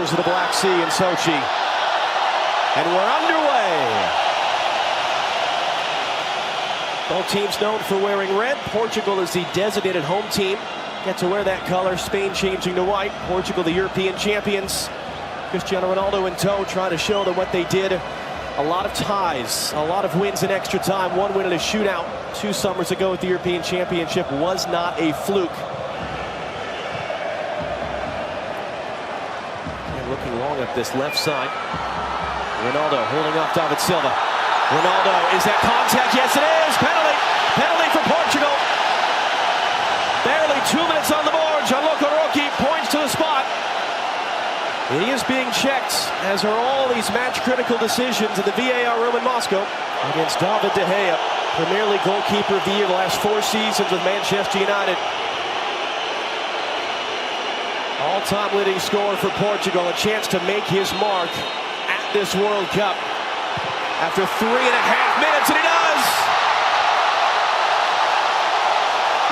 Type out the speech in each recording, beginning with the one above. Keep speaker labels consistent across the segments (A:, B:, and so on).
A: shores of the Black Sea in Sochi. And we're underway. Both teams known for wearing red. Portugal is the designated home team. Get to wear that color. Spain changing to white. Portugal the European champions. CristianoRonaldo in tow, trying to show them what they did. A lot of ties, a lot of wins in extra time. One win in a shootout 2 summers ago at the European Championship was not a fluke. And looking long up this left side. Ronaldo holding off BernardoSilva. Ronaldo, is that contact? Yes, it is. Penalty. Penalty for Portugal. Barely 2 minutes on the board. Gianluca Rocchi points to the spot. He is being checked, as are all these match-critical decisions in the VAR room in Moscow against David De Gea, Premier League goalkeeper of the year the last 4 seasons with Manchester United. All-time leading scorer for Portugal, a chance to make his mark at this World Cup after 3.5 minutes, and he does!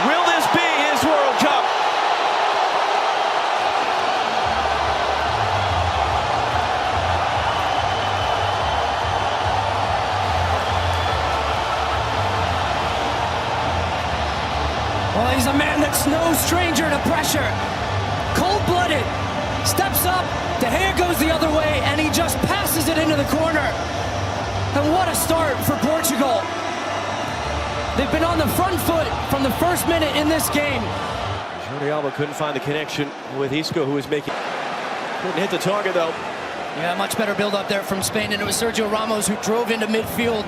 A: Will this be his World Cup?
B: Well, he's a man that's no stranger to pressure. Cold-blooded, steps up, De Gea goes the other way, and he just passes it into the corner. And what a start for Portugal. They've been on the front foot from the first minute in this game.
A: Jordi Alba couldn't find the connection with Isco, who was making... Couldn't hit the target, though.
B: Yeah, much better build-up there from Spain, and it was Sergio Ramos who drove into midfield.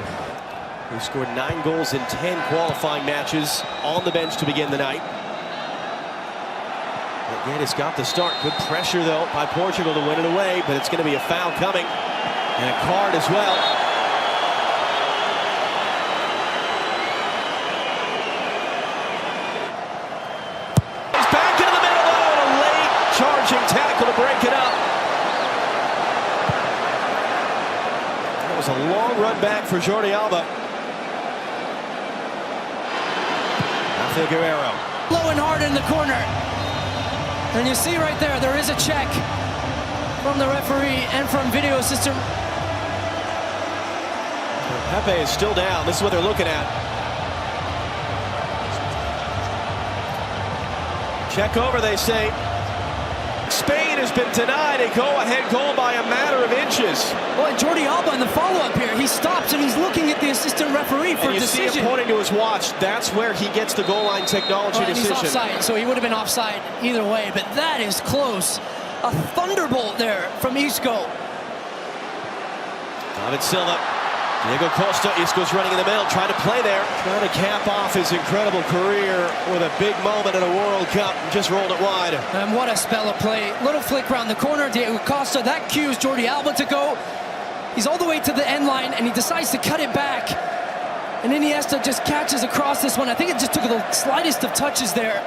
A: He scored 9 goals in 10 qualifying matches on the bench to begin the night. Again, it's got the start. Good pressure, though, by Portugal to win it away, but it's going to be a foul coming. And a card as well. He's back into the middle, though, and a late charging tackle to break it up. That was a long run back for Jordi Alba. Guerrero.
B: Low and hard in the corner. And you see right there, there is a check from the referee and from video assistant.
A: Pepe is still down. This is what they're looking at. Check over, they say. Spain has been denied a go-ahead goal by a matter of inches.
B: Well, and Jordi Alba in the follow-up here, he stops and he's looking at the assistant referee for a decision.
A: You see him pointing to his watch. That's where he gets the goal line technology decision.
B: He's offside, so he would have been offside either way, but that is close. A thunderbolt there from Isco.
A: BernardoSilva. Diego Costa, Isco's running in the middle, trying to play there. Trying to cap off his incredible career with a big moment in a World Cup. Just rolled it wide.
B: And what a spell of play. Little flick around the corner. Diego Costa, that cues Jordi Alba to go. He's all the way to the end line, and he decides to cut it back. And Iniesta just catches across this one. I think it just took the slightest of touches there.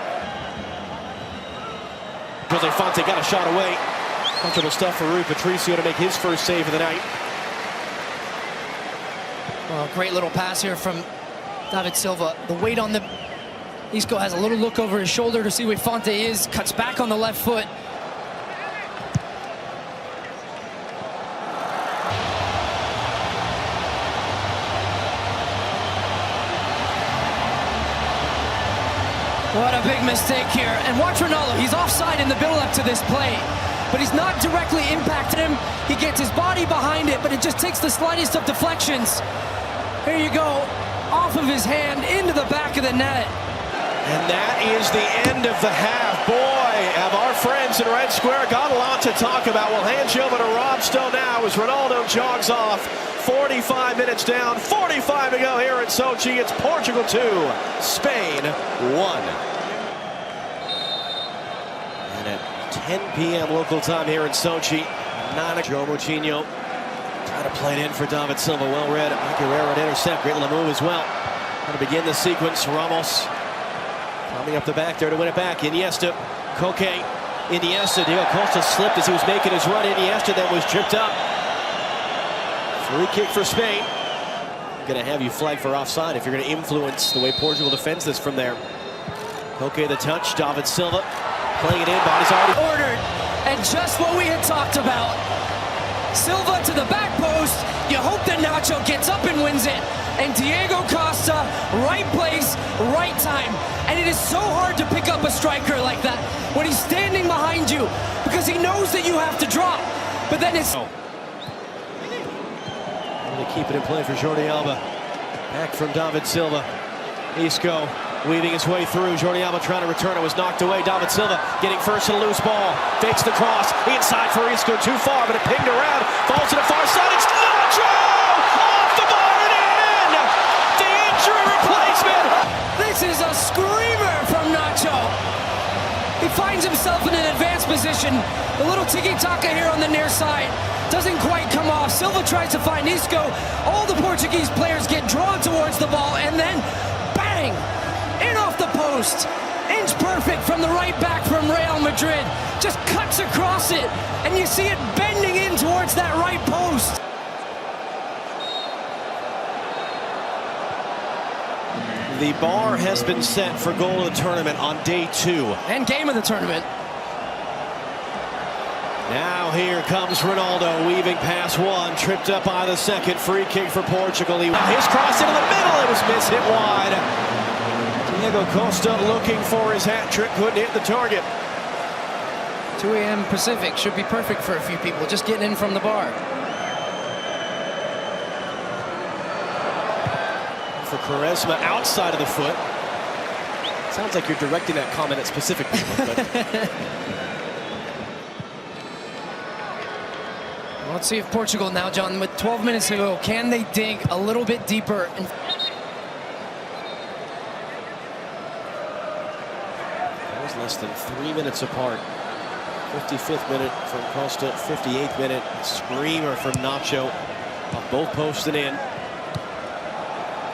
A: Jose Fonte got a shot away. Comfortable stuff for Rui Patricio to make his first save of the night.
B: Well, great little pass here from BernardoSilva. The weight on the... Isco has a little look over his shoulder to see where Fonte is. Cuts back on the left foot. What a big mistake here. And watch Ronaldo. He's offside in the build-up to this play. But he's not directly impacted him. He gets his body behind it, but it just takes the slightest of deflections. Here you go, off of his hand, into the back of the net.
A: And that is the end of the half. Boy, have our friends in Red Square got a lot to talk about. We'll hand you over to Rob Stowe now as Ronaldo jogs off. 45 minutes down, 45 to go here in Sochi. It's Portugal 2, Spain 1. And at 10 p.m. local time here in Sochi, Joe Moutinho trying to play it in for BernardoSilva. Well read. Guerrero to intercept. Great little move as well. Going to begin the sequence. Ramos coming up the back there to win it back. Iniesta, Koke, Iniesta. Diego Costa slipped as he was making his run. Iniesta then was tripped up. Free kick for Spain. I'm going to have you flag for offside if you're going to influence the way Portugal defends this from there. Koke the touch. BernardoSilva playing it in. Body's already
B: ordered. And just what we had talked about. Silva to the back post. You hope that Nacho gets up and wins it. And Diego Costa, right place, right time. And it is so hard to pick up a striker like that when he's standing behind you because he knows that you have to drop. But then it's...
A: They keep it in play for Jordi Alba. Back from David Silva. Isco weaving his way through. Jordi Alba trying to return. It was knocked away. David Silva getting first to the loose ball. Fakes the cross. Inside for Isco. Too far, but it pinged around. Falls to the far side. It's Nacho! Off the bar and in! The injury replacement!
B: This is a screamer from Nacho. He finds himself in an advanced position. A little tiki-taka here on the near side. Doesn't quite come off. Silva tries to find Isco. All the Portuguese players get drawn towards the ball, and then bang! In off the post. Inch perfect from the right back from Real Madrid. Just cuts across it, and you see it bending in towards that right post.
A: The bar has been set for goal of the tournament on day 2.
B: And game of the tournament.
A: Now here comes Ronaldo, weaving past one, tripped up by the second, free kick for Portugal. His cross into the middle, it was missed, hit wide. Diego Costa looking for his hat trick, couldn't hit the target.
B: 2 a.m. Pacific should be perfect for a few people, just getting in from the bar.
A: For Quaresma outside of the foot. Sounds like you're directing that comment at specific people, but...
B: Let's see if Portugal now, John, with 12 minutes to go, can they dig a little bit deeper?
A: That was less than 3 minutes apart. 55th minute from Costa, 58th minute. Screamer from Nacho. Both posts and in.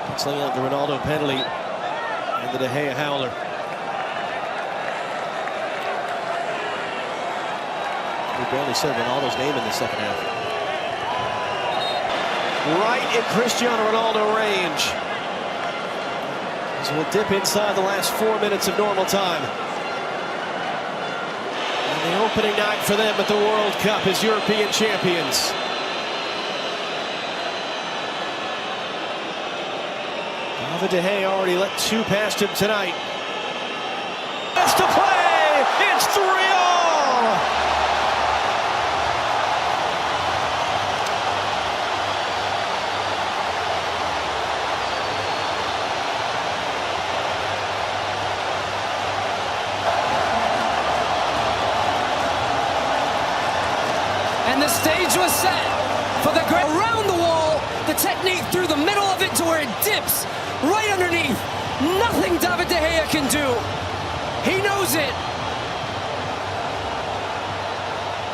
A: Canceling out the Ronaldo penalty and the De Gea howler. We barely said Ronaldo's name in the second half. Right in Cristiano Ronaldo range. So we'll dip inside the last 4 minutes of normal time. And the opening night for them at the World Cup as European champions. David De Gea already let 2 past him tonight. It's to play! It's 3-all!
B: And the stage was set for the great around the wall. The technique through the middle of it to where it dips right underneath. Nothing David De Gea can do. He knows it.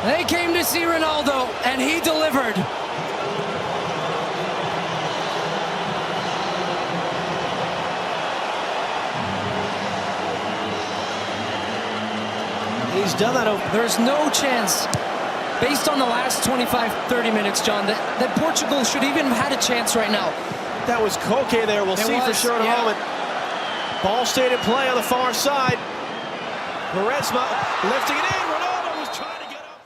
B: They came to see Ronaldo, and he delivered.
A: He's done that.
B: There's no chance, based on the last 25-30 minutes, John, that Portugal should even have had a chance right now.
A: That was Koke there. We'll see for sure in a moment. Ball stayed in play on the far side. Quaresma lifting it in. Ronaldo was trying to get up.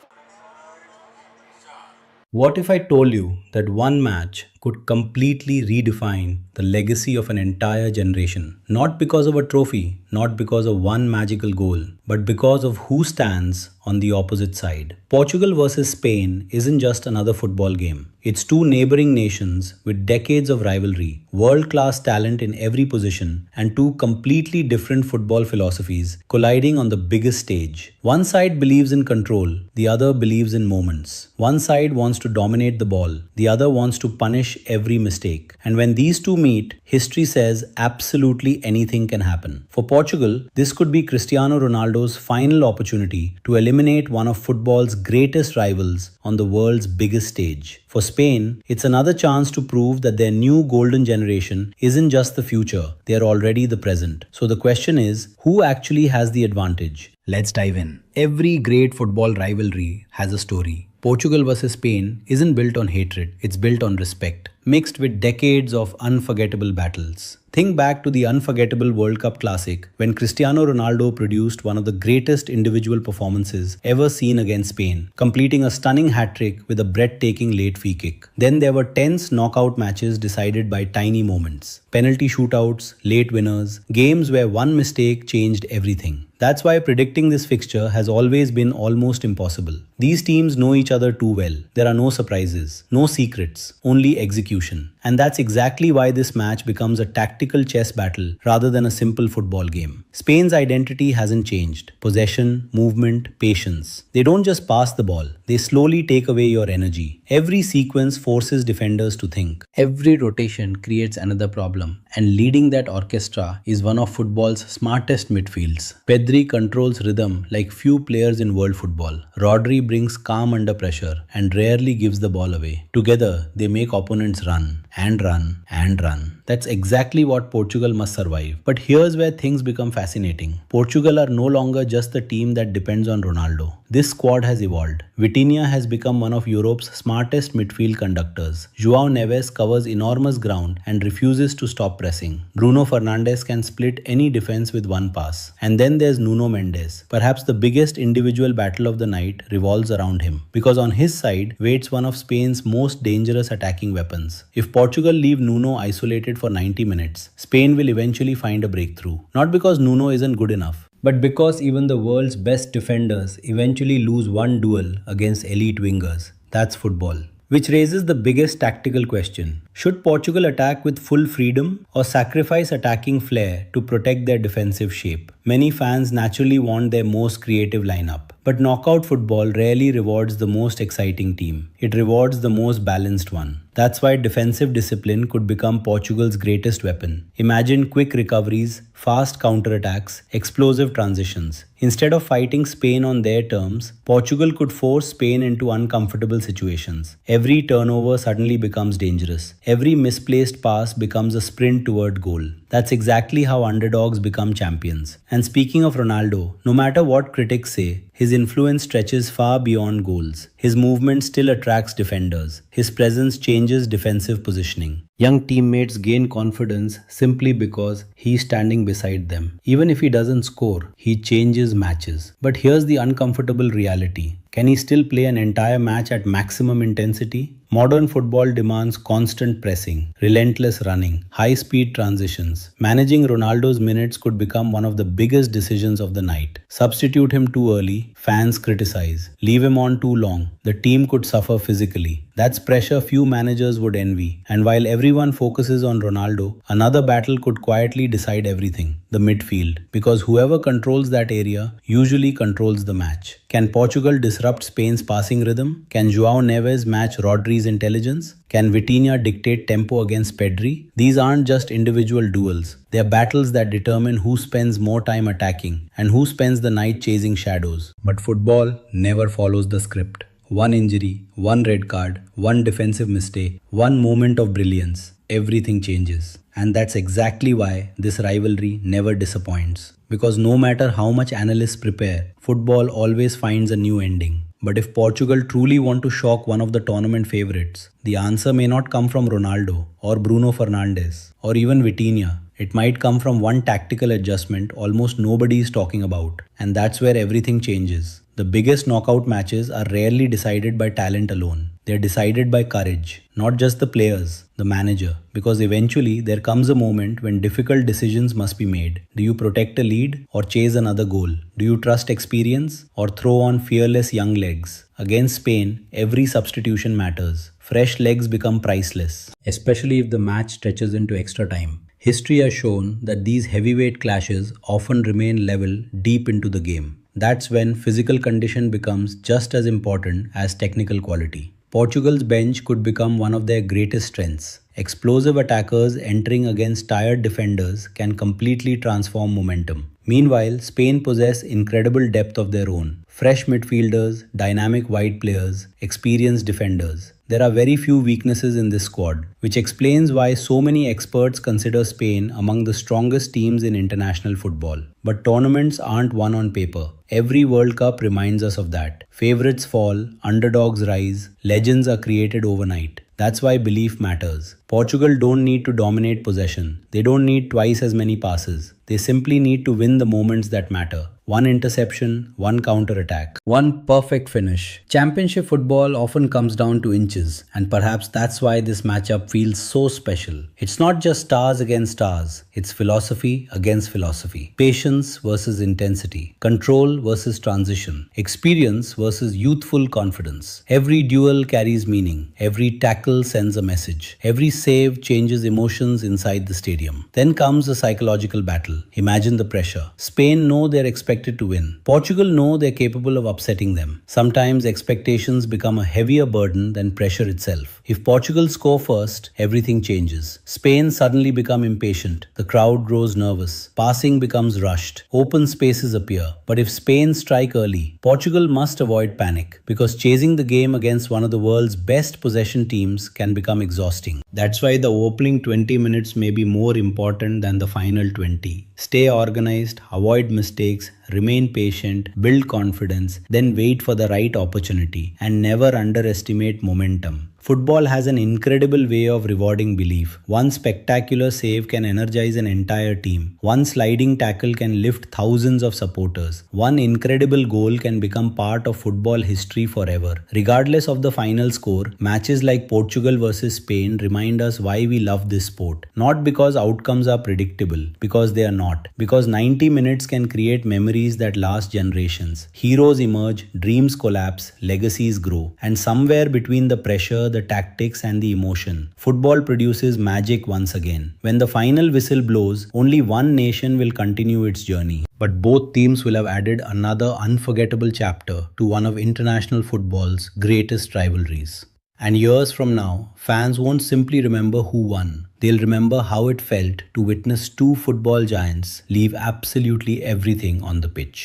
C: What if I told you that one match could completely redefine the legacy of an entire generation? Not because of a trophy, not because of one magical goal, but because of who stands on the opposite side. Portugal versus Spain isn't just another football game. It's two neighboring nations with decades of rivalry, world-class talent in every position, and two completely different football philosophies colliding on the biggest stage. One side believes in control, the other believes in moments. One side wants to dominate the ball, the other wants to punish every mistake. And when these two meet, history says absolutely anything can happen. For Portugal, this could be Cristiano Ronaldo's final opportunity to eliminate one of football's greatest rivals on the world's biggest stage. For Spain, it's another chance to prove that their new golden generation isn't just the future, they are already the present. So the question is, who actually has the advantage?
D: Let's dive in.
C: Every great football rivalry has a story. Portugal versus Spain isn't built on hatred, it's built on respect, mixed with decades of unforgettable battles. Think back to the unforgettable World Cup classic when Cristiano Ronaldo produced one of the greatest individual performances ever seen against Spain, completing a stunning hat-trick with a breathtaking late free kick. Then there were tense knockout matches decided by tiny moments, penalty shootouts, late winners, games where one mistake changed everything. That's why predicting this fixture has always been almost impossible. These teams know each other too well. There are no surprises, no secrets, only execution. And that's exactly why this match becomes a tactical chess battle rather than a simple football game. Spain's identity hasn't changed. Possession, movement, patience. They don't just pass the ball, they slowly take away your energy. Every sequence forces defenders to think. Every rotation creates another problem. And leading that orchestra is one of football's smartest midfields. Pedri controls rhythm like few players in world football. Rodri brings calm under pressure and rarely gives the ball away. Together, they make opponents run and run and run. That's exactly what Portugal must survive. But here's where things become fascinating. Portugal are no longer just the team that depends on Ronaldo. This squad has evolved. Vitinha has become one of Europe's smartest midfield conductors. João Neves covers enormous ground and refuses to stop pressing. BrunoFernandes can split any defense with one pass. And then there's Nuno Mendes. Perhaps the biggest individual battle of the night revolves around him, because on his side waits one of Spain's most dangerous attacking weapons. If Portugal leave Nuno isolated for 90 minutes, Spain will eventually find a breakthrough. Not because Nuno isn't good enough, but because even the world's best defenders eventually lose one duel against elite wingers. That's football. Which raises the biggest tactical question. Should Portugal attack with full freedom or sacrifice attacking flair to protect their defensive shape? Many fans naturally want their most creative lineup. But knockout football rarely rewards the most exciting team. It rewards the most balanced one. That's why defensive discipline could become Portugal's greatest weapon. Imagine quick recoveries, fast counterattacks, explosive transitions. Instead of fighting Spain on their terms, Portugal could force Spain into uncomfortable situations. Every turnover suddenly becomes dangerous. Every misplaced pass becomes a sprint toward goal. That's exactly how underdogs become champions. And speaking of Ronaldo, no matter what critics say, his influence stretches far beyond goals. His movement still attracts defenders. His presence changes defensive positioning. Young teammates gain confidence simply because he's standing beside them. Even if he doesn't score, he changes matches. But here's the uncomfortable reality. Can he still play an entire match at maximum intensity? Modern football demands constant pressing, relentless running, high-speed transitions. Managing Ronaldo's minutes could become one of the biggest decisions of the night. Substitute him too early, fans criticize. Leave him on too long, the team could suffer physically. That's pressure few managers would envy. And while everyone focuses on Ronaldo, another battle could quietly decide everything: the midfield. Because whoever controls that area usually controls the match. Can Portugal disrupt Spain's passing rhythm? Can João Neves match Rodri's intelligence? Can Vitinha dictate tempo against Pedri? These aren't just individual duels. They are battles that determine who spends more time attacking and who spends the night chasing shadows. But football never follows the script. One injury, one red card, one defensive mistake, one moment of brilliance, everything changes. And that's exactly why this rivalry never disappoints. Because no matter how much analysts prepare, football always finds a new ending. But if Portugal truly want to shock one of the tournament favorites, the answer may not come from Ronaldo or BrunoFernandes or even Vitinha. It might come from one tactical adjustment almost nobody is talking about. And that's where everything changes. The biggest knockout matches are rarely decided by talent alone. They're decided by courage, not just the players, the manager. Because eventually there comes a moment when difficult decisions must be made. Do you protect a lead or chase another goal? Do you trust experience or throw on fearless young legs? Against Spain, every substitution matters. Fresh legs become priceless, especially if the match stretches into extra time. History has shown that these heavyweight clashes often remain level deep into the game. That's when physical condition becomes just as important as technical quality. Portugal's bench could become one of their greatest strengths. Explosive attackers entering against tired defenders can completely transform momentum. Meanwhile, Spain possess incredible depth of their own. Fresh midfielders, dynamic wide players, experienced defenders. there are very few weaknesses in this squad, which explains why so many experts consider Spain among the strongest teams in international football. But tournaments aren't won on paper. Every World Cup reminds us of that. Favorites fall, underdogs rise, legends are created overnight. That's why belief matters. Portugal don't need to dominate possession. They don't need twice as many passes. They simply need to win the moments that matter. One interception, one counter-attack, one perfect finish. Championship football often comes down to inches, and perhaps that's why this matchup feels so special. It's not just stars against stars, it's philosophy against philosophy. Patience versus intensity. Control versus transition. Experience versus youthful confidence. Every duel carries meaning. Every tackle sends a message. Every save changes emotions inside the stadium. Then comes the psychological battle. Imagine the pressure. Spain know they're expected to win. Portugal know they're capable of upsetting them. Sometimes expectations become a heavier burden than pressure itself. If Portugal score first, everything changes. Spain suddenly become impatient. The crowd grows nervous. Passing becomes rushed. Open spaces appear. But if Spain strike early, Portugal must avoid panic, because chasing the game against one of the world's best possession teams can become exhausting. That's why the opening 20 minutes may be more important than the final 20. Stay organized, avoid mistakes, remain patient, build confidence, then wait for the right opportunity, and never underestimate momentum. Football has an incredible way of rewarding belief. One spectacular save can energize an entire team. One sliding tackle can lift thousands of supporters. One incredible goal can become part of football history forever. Regardless of the final score, matches like Portugal versus Spain remind us why we love this sport. Not because outcomes are predictable, because they are not. Because 90 minutes can create memories that last generations. Heroes emerge, dreams collapse, legacies grow. And somewhere between the pressure, the tactics and the emotion, football produces magic once again. When the final whistle blows, only one nation will continue its journey. But both teams will have added another unforgettable chapter to one of international football's greatest rivalries. And years from now, fans won't simply remember who won. They'll remember how it felt to witness two football giants leave absolutely everything on the pitch.